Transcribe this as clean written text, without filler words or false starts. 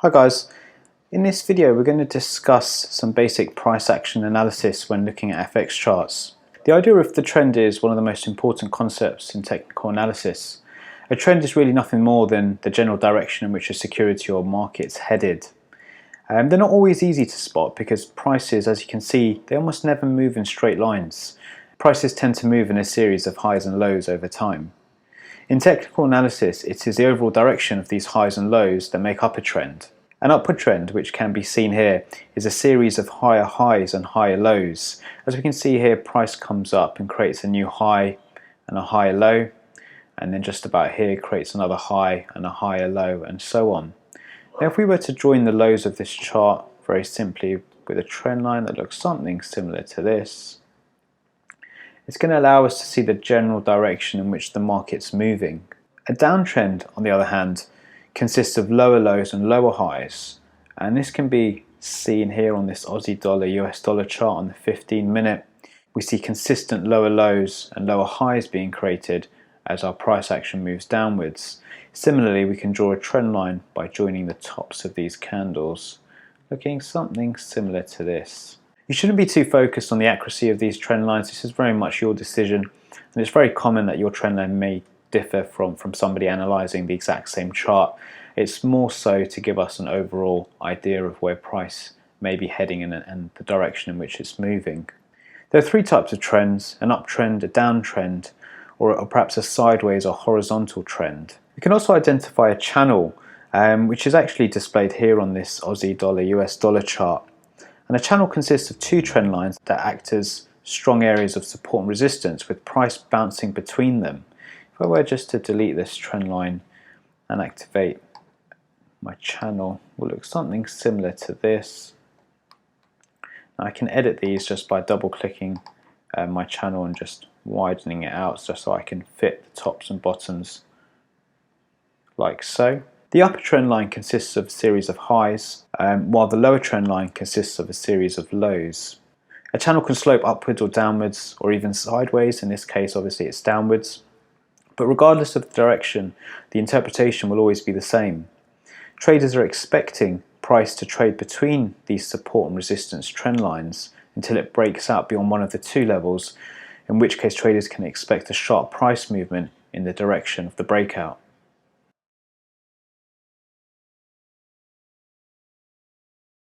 Hi guys, in this video we're going to discuss some basic price action analysis when looking at FX charts. The idea of the trend is one of the most important concepts in technical analysis. A trend is really nothing more than the general direction in which a security or market's headed. They're not always easy to spot because prices, as you can see, they almost never move in straight lines. Prices tend to move in a series of highs and lows over time. In technical analysis, it is the overall direction of these highs and lows that make up a trend. An upward trend, which can be seen here, is a series of higher highs and higher lows. As we can see here, price comes up and creates a new high and a higher low, and then just about here creates another high and a higher low, and so on. Now if we were to join the lows of this chart very simply with a trend line that looks something similar to this, it's going to allow us to see the general direction in which the market's moving. A downtrend, on the other hand, consists of lower lows and lower highs, and this can be seen here on this Aussie dollar US dollar chart on the 15-minute. We see consistent lower lows and lower highs being created as our price action moves downwards. Similarly, we can draw a trend line by joining the tops of these candles, looking something similar to this. You shouldn't be too focused on the accuracy of these trend lines. This is very much your decision, and it's very common that your trend line may differ from somebody analysing the exact same chart. It's more so to give us an overall idea of where price may be heading and the direction in which it's moving. There are three types of trends: an uptrend, a downtrend, or perhaps a sideways or horizontal trend. We can also identify a channel, which is actually displayed here on this Aussie dollar US dollar chart. And a channel consists of two trend lines that act as strong areas of support and resistance, with price bouncing between them. If I were just to delete this trend line and activate my channel, it will look something similar to this. Now I can edit these just by double clicking my channel and just widening it out just so I can fit the tops and bottoms like so. The upper trend line consists of a series of highs, while the lower trend line consists of a series of lows. A channel can slope upwards or downwards, or even sideways. In this case, obviously it's downwards. But regardless of the direction, the interpretation will always be the same. Traders are expecting price to trade between these support and resistance trend lines until it breaks out beyond one of the two levels, in which case traders can expect a sharp price movement in the direction of the breakout.